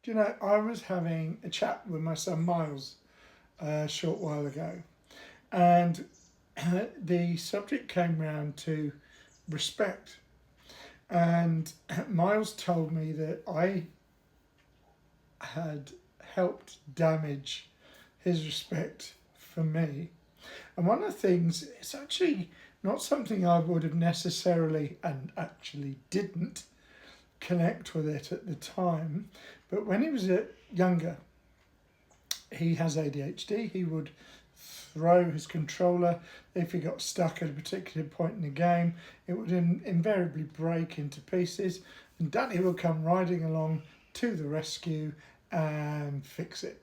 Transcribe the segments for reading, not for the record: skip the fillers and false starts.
Do you know, I was having a chat with my son Miles a short while ago, and the subject came round to respect. And Miles told me that I had helped damage his respect for me. And one of the things, it's actually not something I would have necessarily, and actually didn't, connect with it at the time. But when he was younger, he has ADHD. He would throw his controller if he got stuck at a particular point in the game. It would invariably break into pieces, and Danny would come riding along to the rescue and fix it.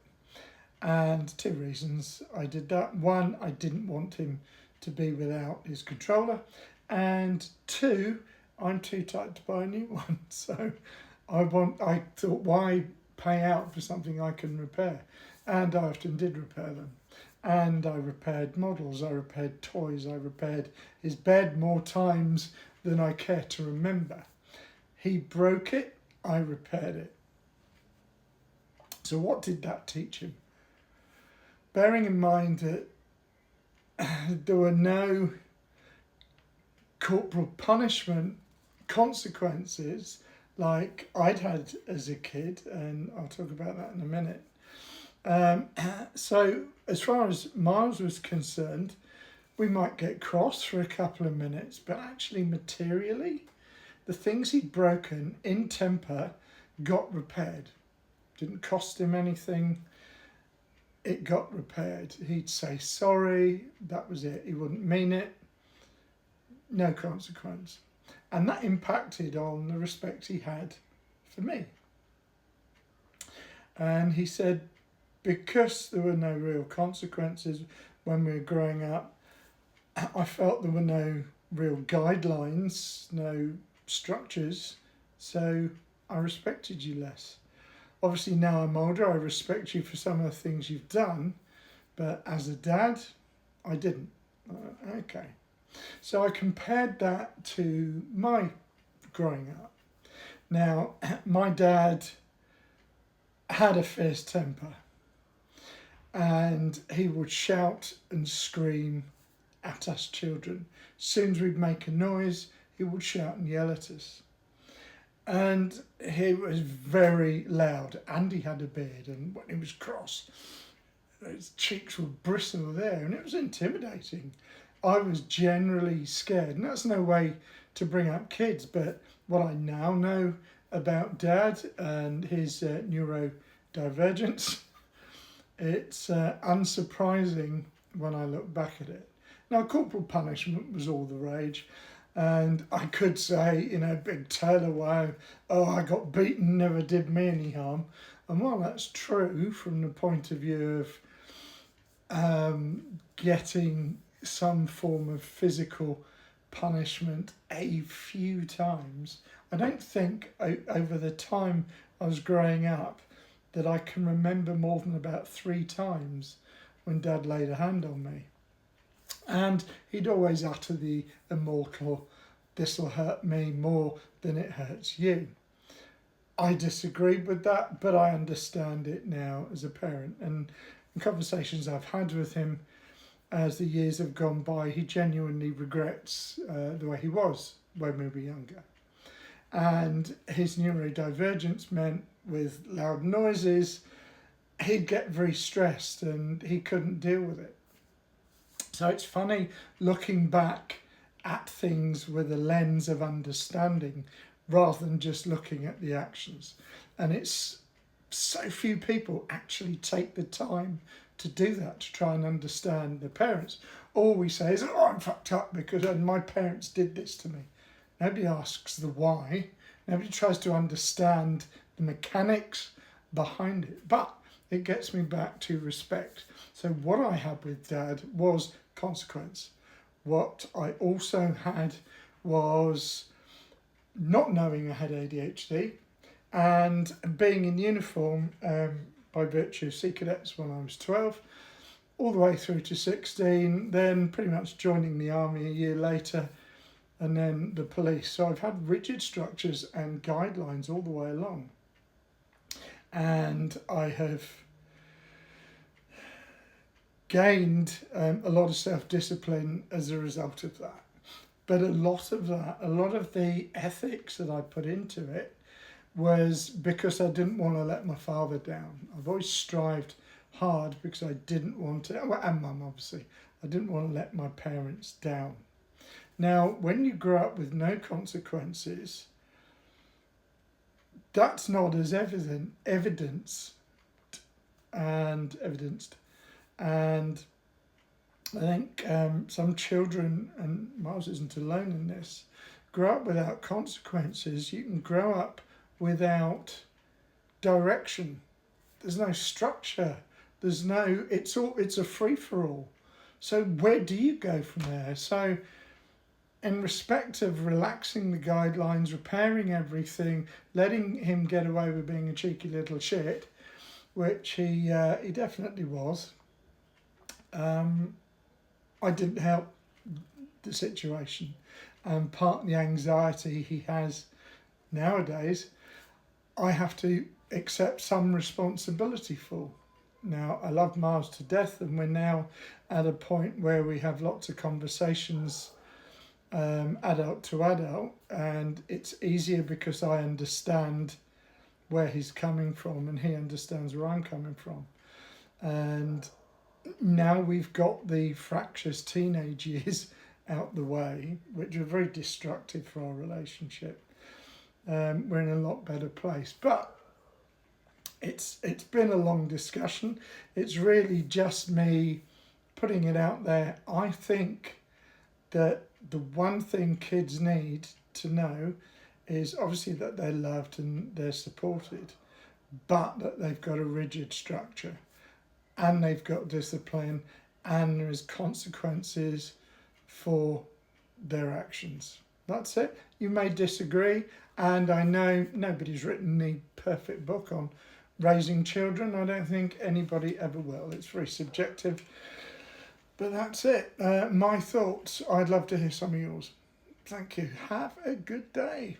And two reasons I did that. One, I didn't want him to be without his controller, and two, I'm too tight to buy a new one. So I thought, why pay out for something I can repair? And I often did repair them. And I repaired models, I repaired toys, I repaired his bed more times than I care to remember. He broke it, I repaired it. So what did that teach him? Bearing in mind that there were no corporal punishment consequences like I'd had as a kid, and I'll talk about that in a minute. So as far as Miles was concerned, we might get cross for a couple of minutes, but actually materially, the things he'd broken in temper got repaired. Didn't cost him anything. It got repaired. He'd say sorry, that was it. He wouldn't mean it. No consequence. And that impacted on the respect he had for me. And he said, because there were no real consequences when we were growing up, I felt there were no real guidelines, no structures, so I respected you less. Obviously, now I'm older, I respect you for some of the things you've done, but as a dad, I didn't. Okay. So I compared that to my growing up. Now, my dad had a fierce temper, and he would shout and scream at us children. As soon as we'd make a noise, he would shout and yell at us. And he was very loud, and he had a beard, and when he was cross, his cheeks would bristle there, and it was intimidating. I was generally scared, and that's no way to bring up kids, but what I now know about Dad and his neurodivergence, it's unsurprising when I look back at it. Now, corporal punishment was all the rage, and I could say, big tale of woe, oh, I got beaten, never did me any harm. And while that's true from the point of view of getting some form of physical punishment a few times, I don't think over the time I was growing up that I can remember more than about 3 times when Dad laid a hand on me. And he'd always utter the immortal, this'll hurt me more than it hurts you. I disagreed with that, but I understand it now as a parent. And in conversations I've had with him as the years have gone by, he genuinely regrets the way he was when we were younger. And his neurodivergence meant with loud noises, he'd get very stressed and he couldn't deal with it. So it's funny looking back at things with a lens of understanding rather than just looking at the actions. And it's so few people actually take the time to do that, to try and understand their parents. All we say is, oh, I'm fucked up because my parents did this to me. Nobody asks the why. Nobody tries to understand the mechanics behind it. But it gets me back to respect. So what I had with Dad was consequence. What I also had was not knowing I had ADHD and being in uniform by virtue of Sea Cadets when I was 12, all the way through to 16, then pretty much joining the army a year later, and then the police. So I've had rigid structures and guidelines all the way along. and I have gained a lot of self-discipline as a result of that. But a lot of the ethics that I put into it was because I didn't want to let my father down. I've always strived hard because I didn't want to, and mum obviously, I didn't want to let my parents down. Now, when you grow up with no consequences, that's not as evidenced, and I think some children, and Miles isn't alone in this, grow up without consequences. You can grow up without direction. There's no structure. It's a free for all. So where do you go from there? So in respect of relaxing the guidelines, repairing everything, letting him get away with being a cheeky little shit, which he definitely was, I didn't help the situation. Part of the anxiety he has nowadays, I have to accept some responsibility for. Now, I love Miles to death, and we're now at a point where we have lots of conversations, adult to adult, and it's easier because I understand where he's coming from and he understands where I'm coming from. And now we've got the fractious teenage years out the way, which are very destructive for our relationship. We're in a lot better place. But it's been a long discussion. It's really just me putting it out there. I think that the one thing kids need to know is obviously that they're loved and they're supported, but that they've got a rigid structure and they've got discipline and there is consequences for their actions. That's it. You may disagree, and I know nobody's written the perfect book on raising children. I don't think anybody ever will. It's very subjective. But that's it. My thoughts. I'd love to hear some of yours. Thank you. Have a good day.